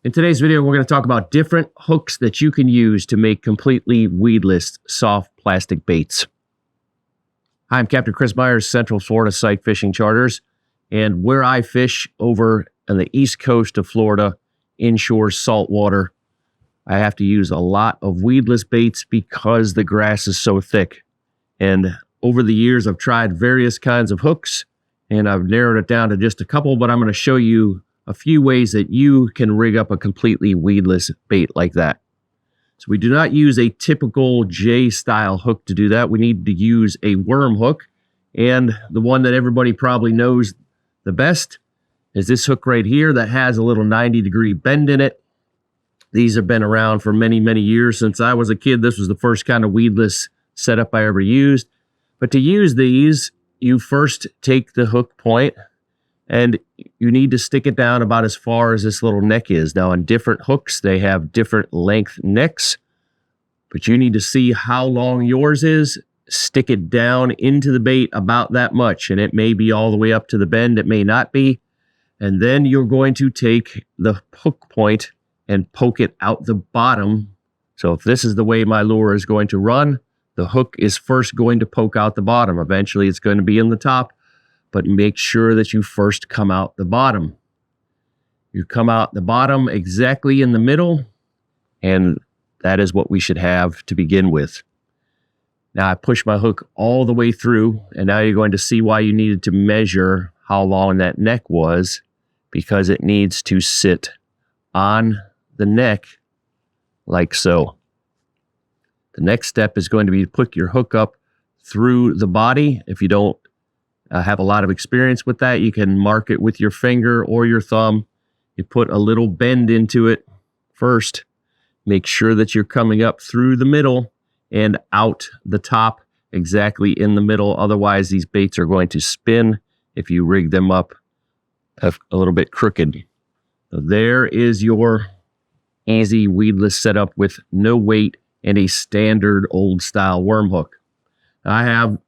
In today's video, we're going to talk about different hooks that you can use to make completely weedless soft plastic baits. Hi, I'm Captain Chris Myers, Central Florida Sight Fishing Charters, and where I fish over on the east coast of Florida, inshore saltwater, I have to use a lot of weedless baits because the grass is so thick. And over the years, I've tried various kinds of hooks, and I've narrowed it down to just a couple, but I'm going to show you a few ways that you can rig up a completely weedless bait like that. So we do not use a typical J-style hook to do that. We need to use a worm hook, and the one that everybody probably knows the best is this hook right here that has a little 90-degree bend in it. These have been around for many, many years. Since I was a kid, this was the first kind of weedless setup I ever used. But to use these, you first take the hook point and you need to stick it down about as far as this little neck is. Now, on different hooks, they have different length necks, but you need to see how long yours is. Stick it down into the bait about that much, and it may be all the way up to the bend. It may not be. And then you're going to take the hook point and poke it out the bottom. So if this is the way my lure is going to run, the hook is first going to poke out the bottom. Eventually, it's going to be in the top, but make sure that you first come out the bottom. You come out the bottom exactly in the middle, and that is what we should have to begin with. Now I push my hook all the way through, and now you're going to see why you needed to measure how long that neck was, because it needs to sit on the neck like so. The next step is going to be to put your hook up through the body. If you don't have a lot of experience with that, you can mark it with your finger or your thumb. You put a little bend into it first. Make sure that you're coming up through the middle and out the top exactly in the middle. Otherwise, these baits are going to spin if you rig them up a little bit crooked. So there is your easy weedless setup with no weight and a standard old style worm hook. I have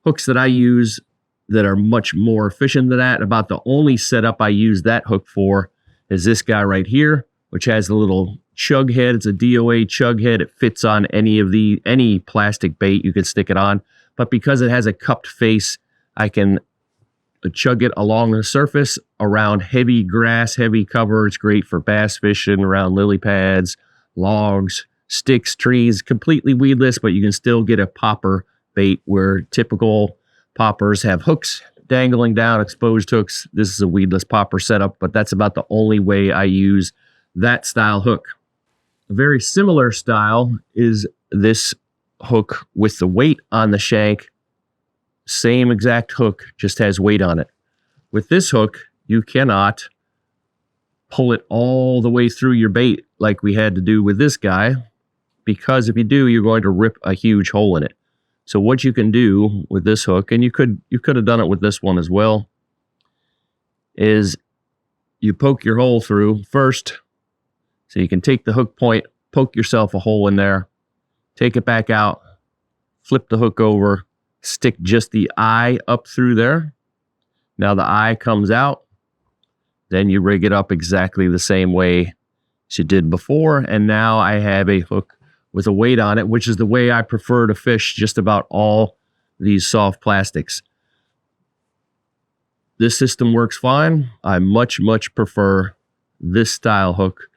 hooks that I use that are much more efficient than that. About the only setup I use that hook for is this guy right here, which has a little chug head. It's a DOA chug head. It fits on any plastic bait you can stick it on. But because it has a cupped face, I can chug it along the surface around heavy grass, heavy cover. It's great for bass fishing, around lily pads, logs, sticks, trees, completely weedless, but you can still get a popper bait where typical poppers have hooks dangling down, exposed hooks. This is a weedless popper setup, but that's about the only way I use that style hook. A very similar style is this hook with the weight on the shank. Same exact hook, just has weight on it. With this hook, you cannot pull it all the way through your bait like we had to do with this guy, because if you do, you're going to rip a huge hole in it. So what you can do with this hook, and you could have done it with this one as well, is you poke your hole through first. So you can take the hook point, poke yourself a hole in there, take it back out, flip the hook over, stick just the eye up through there. Now the eye comes out. Then you rig it up exactly the same way as you did before. And now I have a hook with a weight on it, which is the way I prefer to fish just about all these soft plastics. This system works fine. I much, much prefer this style hook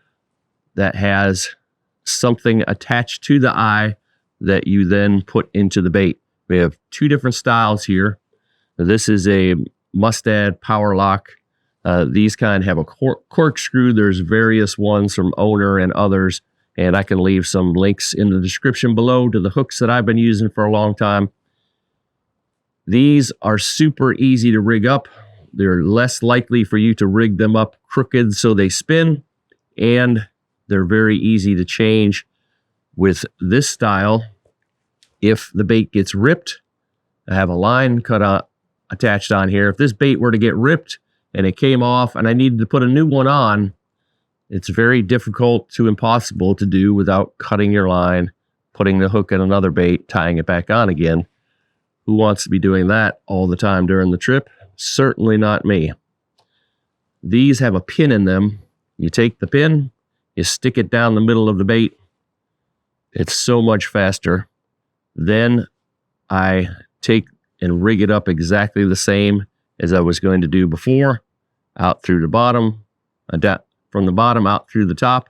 that has something attached to the eye that you then put into the bait. We have two different styles here. This is a Mustad Power Lock. These kind have a corkscrew. There's various ones from Owner and others, and I can leave some links in the description below to the hooks that I've been using for a long time. These are super easy to rig up. They're less likely for you to rig them up crooked so they spin, and they're very easy to change. With this style, if the bait gets ripped, I have a line cut out, attached on here. If this bait were to get ripped and it came off and I needed to put a new one on, it's very difficult to impossible to do without cutting your line, putting the hook in another bait, tying it back on again. Who wants to be doing that all the time during the trip? Certainly not me. These have a pin in them. You take the pin, You stick it down the middle of the bait. It's so much faster. Then I take and rig it up exactly the same as I was going to do before. Out through the bottom, from the bottom out through the top.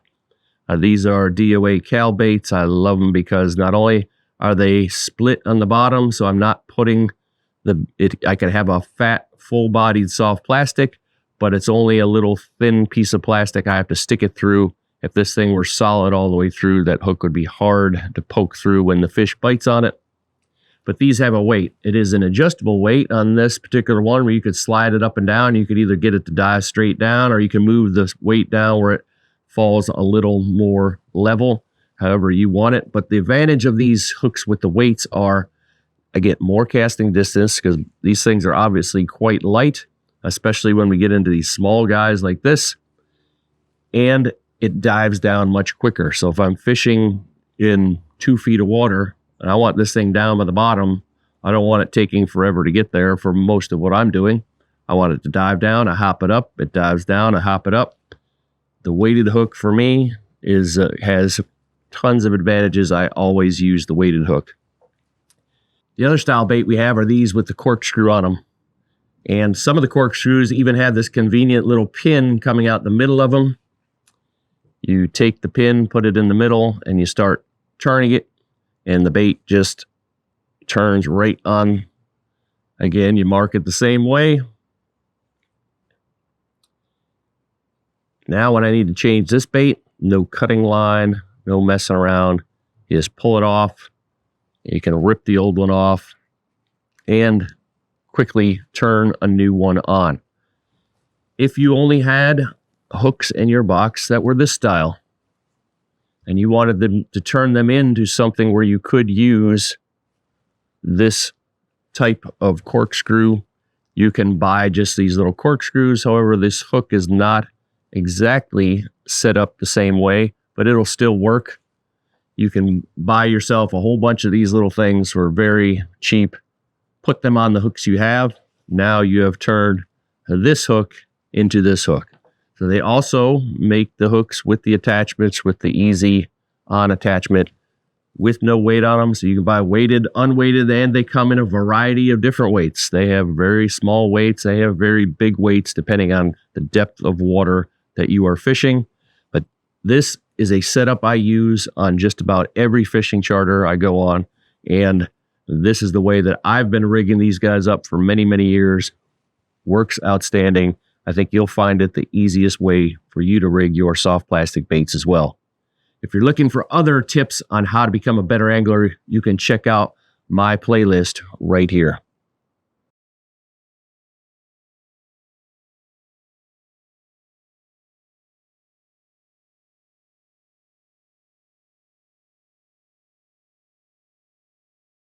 These are DOA Cal baits. I love them because not only are they split on the bottom, so I'm not putting I can have a fat, full-bodied soft plastic, but it's only a little thin piece of plastic I have to stick it through. If this thing were solid all the way through, that hook would be hard to poke through when the fish bites on it. But these have a weight. It is an adjustable weight on this particular one where you could slide it up and down. You could either get it to dive straight down, or you can move the weight down where it falls a little more level, however you want it. But the advantage of these hooks with the weights are I get more casting distance because these things are obviously quite light, especially when we get into these small guys like this. And it dives down much quicker. So if I'm fishing in 2 feet of water and I want this thing down by the bottom, I don't want it taking forever to get there for most of what I'm doing. I want it to dive down, I hop it up, it dives down, I hop it up. The weighted hook for me has tons of advantages. I always use the weighted hook. The other style bait we have are these with the corkscrew on them. And some of the corkscrews even have this convenient little pin coming out the middle of them. You take the pin, put it in the middle, and you start turning it, and the bait just turns right on. Again, you mark it the same way. Now when I need to change this bait, no cutting line, no messing around. You just pull it off. You can rip the old one off and quickly turn a new one on. If you only had hooks in your box that were this style and you wanted them to turn them into something where you could use this type of corkscrew, you can buy just these little corkscrews. However, this hook is not exactly set up the same way, but it'll still work. You can buy yourself a whole bunch of these little things for very cheap, put them on the hooks you have. Now you have turned this hook into this hook. So they also make the hooks with the attachments, with the easy on attachment with no weight on them. So you can buy weighted, unweighted, and they come in a variety of different weights. They have very small weights. They have very big weights depending on the depth of water that you are fishing. But this is a setup I use on just about every fishing charter I go on. And this is the way that I've been rigging these guys up for many, many years. Works outstanding. I think you'll find it the easiest way for you to rig your soft plastic baits as well. If you're looking for other tips on how to become a better angler, you can check out my playlist right here.